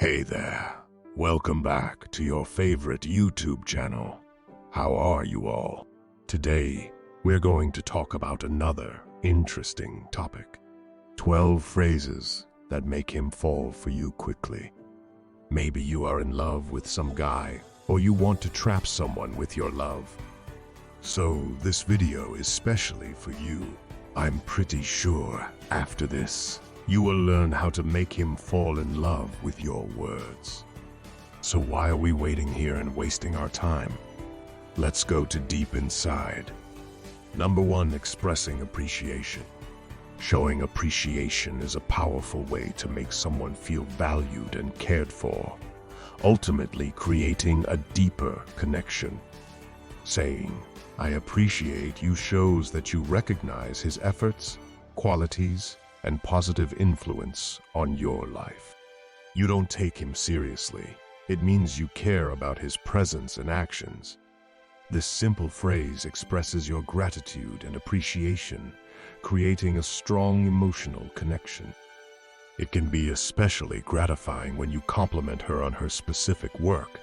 Hey there, welcome back to your favorite YouTube channel. How are you all? Today, we're going to talk about another interesting topic. 12 phrases that make him fall for you quickly. Maybe you are in love with some guy, or you want to trap someone with your love. So this video is specially for you. I'm pretty sure after this, you will learn how to make him fall in love with your words. So why are we waiting here and wasting our time? Let's go to deep inside. Number 1, expressing appreciation. Showing appreciation is a powerful way to make someone feel valued and cared for, ultimately creating a deeper connection. Saying, "I appreciate you" shows that you recognize his efforts, qualities, and positive influence on your life. You don't take him seriously. It means you care about his presence and actions. This simple phrase expresses your gratitude and appreciation, creating a strong emotional connection. It can be especially gratifying when you compliment her on her specific work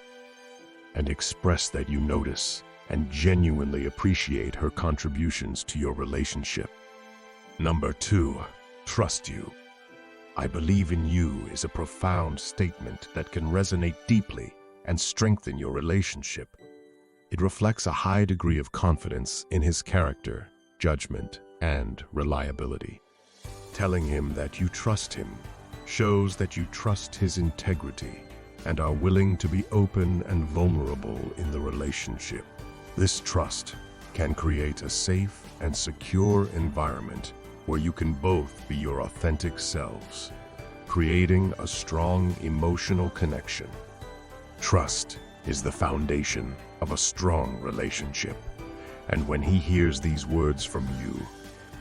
and express that you notice and genuinely appreciate her contributions to your relationship. Number 2, trust you. "I believe in you" is a profound statement that can resonate deeply and strengthen your relationship. It reflects a high degree of confidence in his character, judgment, and reliability. Telling him that you trust him shows that you trust his integrity and are willing to be open and vulnerable in the relationship. This trust can create a safe and secure environment where you can both be your authentic selves, creating a strong emotional connection. Trust is the foundation of a strong relationship, and when he hears these words from you,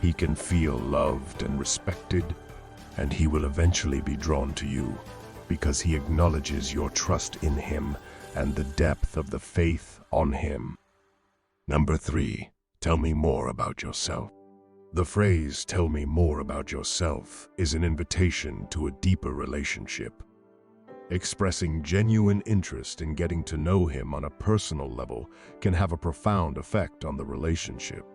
he can feel loved and respected, and he will eventually be drawn to you because he acknowledges your trust in him and the depth of the faith on him. Number 3, tell me more about yourself. The phrase, "tell me more about yourself," is an invitation to a deeper relationship. Expressing genuine interest in getting to know him on a personal level can have a profound effect on the relationship.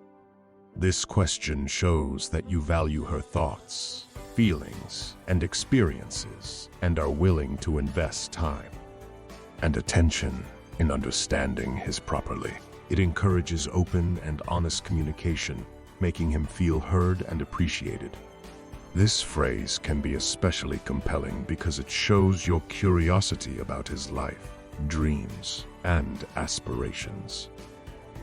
This question shows that you value her thoughts, feelings, and experiences, and are willing to invest time and attention in understanding his properly. It encourages open and honest communication, making him feel heard and appreciated. This phrase can be especially compelling because it shows your curiosity about his life, dreams, and aspirations.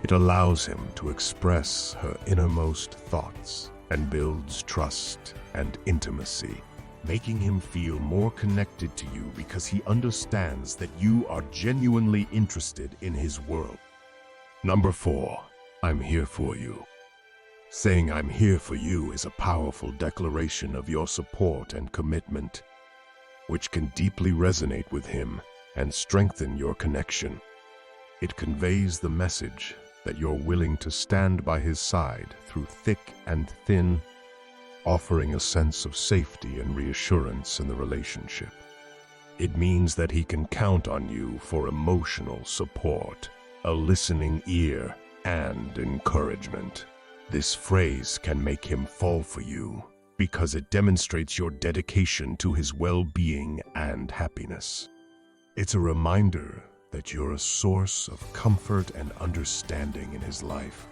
It allows him to express her innermost thoughts and builds trust and intimacy, making him feel more connected to you because he understands that you are genuinely interested in his world. Number 4, I'm here for you. Saying "I'm here for you" is a powerful declaration of your support and commitment, which can deeply resonate with him and strengthen your connection. It conveys the message that you're willing to stand by his side through thick and thin, offering a sense of safety and reassurance in the relationship. It means that he can count on you for emotional support, a listening ear, and encouragement. This phrase can make him fall for you because it demonstrates your dedication to his well-being and happiness. It's a reminder that you're a source of comfort and understanding in his life,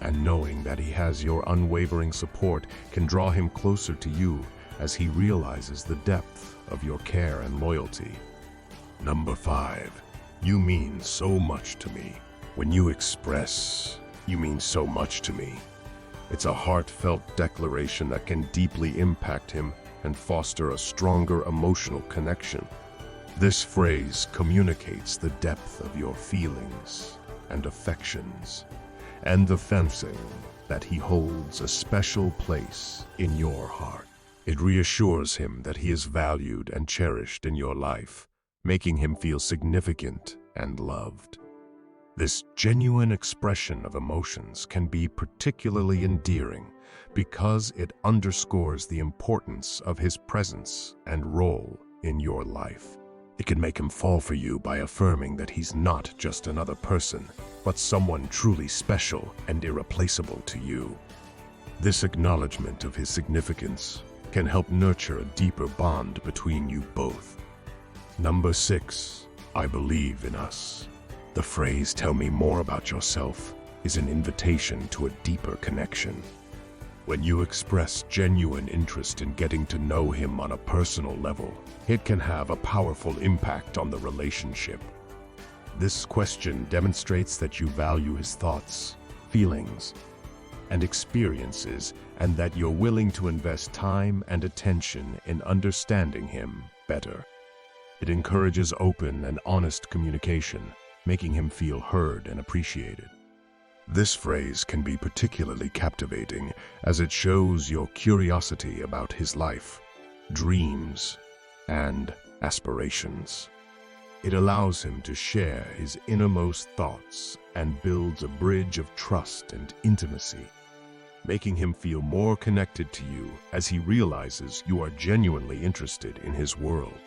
and knowing that he has your unwavering support can draw him closer to you as he realizes the depth of your care and loyalty. Number 5, you mean so much to me. When you express, "You mean so much to me," it's a heartfelt declaration that can deeply impact him and foster a stronger emotional connection. This phrase communicates the depth of your feelings and affections, and the fencing that he holds a special place in your heart. It reassures him that he is valued and cherished in your life, making him feel significant and loved. This genuine expression of emotions can be particularly endearing because it underscores the importance of his presence and role in your life. It can make him fall for you by affirming that he's not just another person, but someone truly special and irreplaceable to you. This acknowledgement of his significance can help nurture a deeper bond between you both. Number 6, I believe in us. The phrase, "Tell me more about yourself," is an invitation to a deeper connection. When you express genuine interest in getting to know him on a personal level, it can have a powerful impact on the relationship. This question demonstrates that you value his thoughts, feelings, and experiences, and that you're willing to invest time and attention in understanding him better. It encourages open and honest communication, making him feel heard and appreciated. This phrase can be particularly captivating as it shows your curiosity about his life, dreams, and aspirations. It allows him to share his innermost thoughts and builds a bridge of trust and intimacy, making him feel more connected to you as he realizes you are genuinely interested in his world.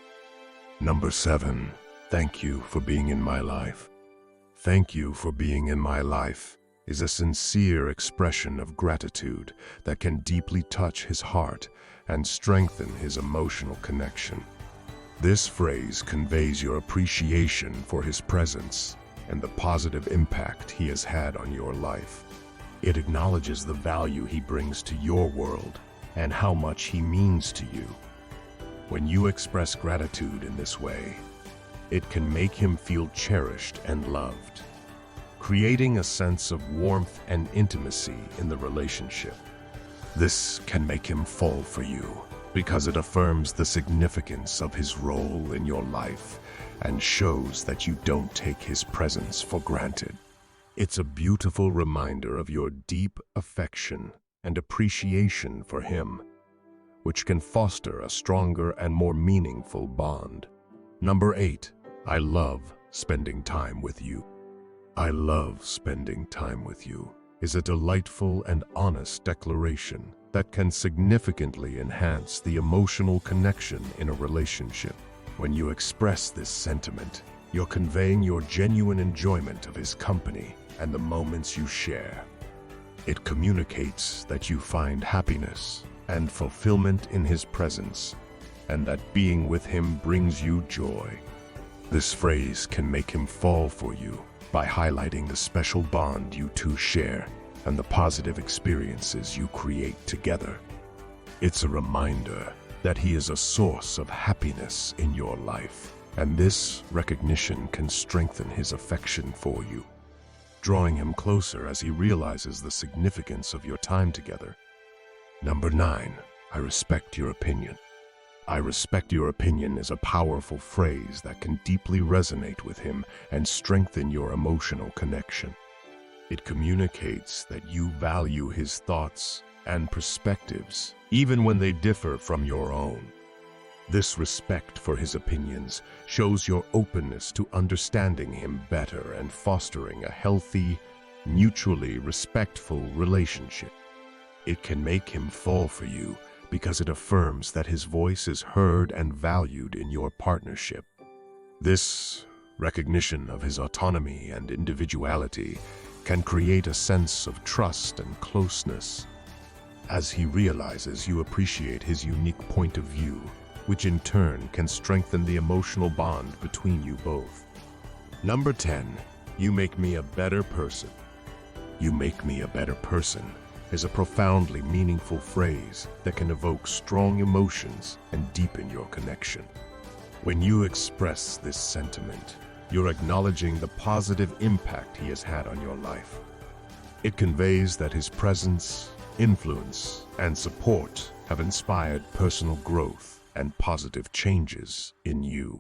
Number 7, thank you for being in my life. Thank you for being in my life is a sincere expression of gratitude that can deeply touch his heart and strengthen his emotional connection. This phrase conveys your appreciation for his presence and the positive impact he has had on your life. It acknowledges the value he brings to your world and how much he means to you. When you express gratitude in this way, it can make him feel cherished and loved, creating a sense of warmth and intimacy in the relationship. This can make him fall for you because it affirms the significance of his role in your life and shows that you don't take his presence for granted. It's a beautiful reminder of your deep affection and appreciation for him, which can foster a stronger and more meaningful bond. Number 8, I love spending time with you. I love spending time with you is a delightful and honest declaration that can significantly enhance the emotional connection in a relationship. When you express this sentiment, you're conveying your genuine enjoyment of his company and the moments you share. It communicates that you find happiness and fulfillment in his presence, and that being with him brings you joy. This phrase can make him fall for you by highlighting the special bond you two share and the positive experiences you create together. It's a reminder that he is a source of happiness in your life, and this recognition can strengthen his affection for you, drawing him closer as he realizes the significance of your time together. Number 9, I respect your opinion. I respect your opinion is a powerful phrase that can deeply resonate with him and strengthen your emotional connection. It communicates that you value his thoughts and perspectives, even when they differ from your own. This respect for his opinions shows your openness to understanding him better and fostering a healthy, mutually respectful relationship. It can make him fall for you because it affirms that his voice is heard and valued in your partnership. This recognition of his autonomy and individuality can create a sense of trust and closeness, as he realizes you appreciate his unique point of view, which in turn can strengthen the emotional bond between you both. Number 10, you make me a better person. You make me a better person is a profoundly meaningful phrase that can evoke strong emotions and deepen your connection. When you express this sentiment, you're acknowledging the positive impact he has had on your life. It conveys that his presence, influence, and support have inspired personal growth and positive changes in you.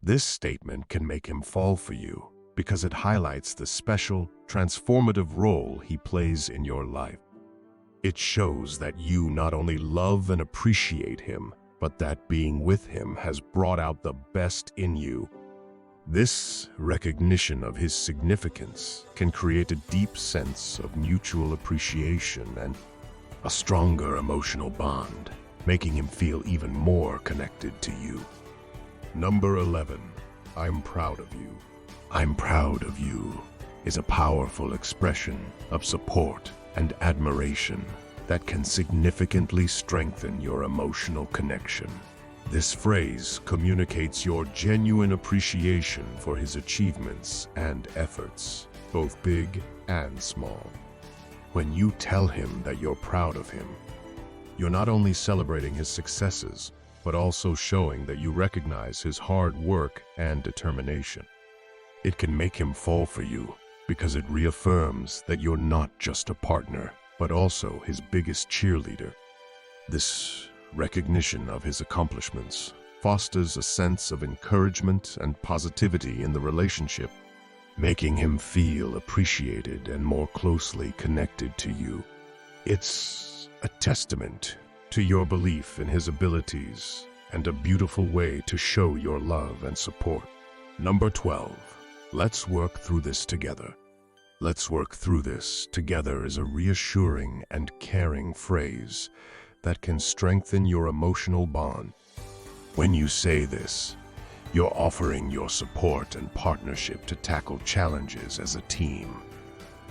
This statement can make him fall for you because it highlights the special, transformative role he plays in your life. It shows that you not only love and appreciate him, but that being with him has brought out the best in you. This recognition of his significance can create a deep sense of mutual appreciation and a stronger emotional bond, making him feel even more connected to you. Number 11. I'm proud of you. I'm proud of you is a powerful expression of support and admiration that can significantly strengthen your emotional connection. This phrase communicates your genuine appreciation for his achievements and efforts, both big and small. When you tell him that you're proud of him, you're not only celebrating his successes, but also showing that you recognize his hard work and determination. It can make him fall for you because it reaffirms that you're not just a partner, but also his biggest cheerleader. This recognition of his accomplishments fosters a sense of encouragement and positivity in the relationship, making him feel appreciated and more closely connected to you. It's a testament to your belief in his abilities and a beautiful way to show your love and support. Number 12. Let's work through this together. Let's work through this together is a reassuring and caring phrase that can strengthen your emotional bond. When you say this, you're offering your support and partnership to tackle challenges as a team.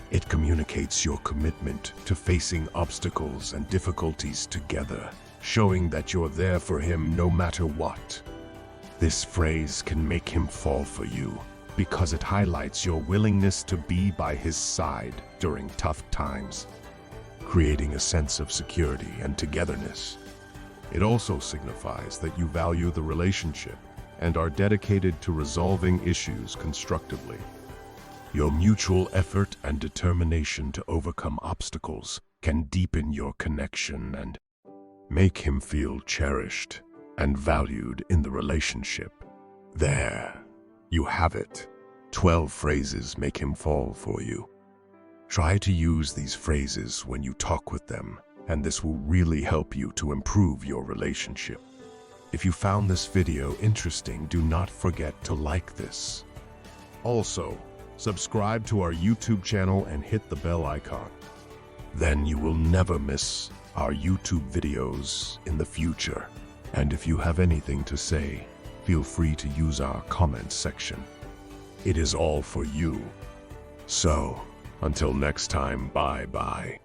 It communicates your commitment to facing obstacles and difficulties together, showing that you're there for him no matter what. This phrase can make him fall for you because it highlights your willingness to be by his side during tough times, creating a sense of security and togetherness. It also signifies that you value the relationship and are dedicated to resolving issues constructively. Your mutual effort and determination to overcome obstacles can deepen your connection and make him feel cherished and valued in the relationship. There, you have it. 12 phrases make him fall for you. Try to use these phrases when you talk with them, and this will really help you to improve your relationship. If you found this video interesting, do not forget to like this. Also, subscribe to our YouTube channel and hit the bell icon. Then you will never miss our YouTube videos in the future. And if you have anything to say, feel free to use our comment section. It is all for you. So, until next time, bye-bye.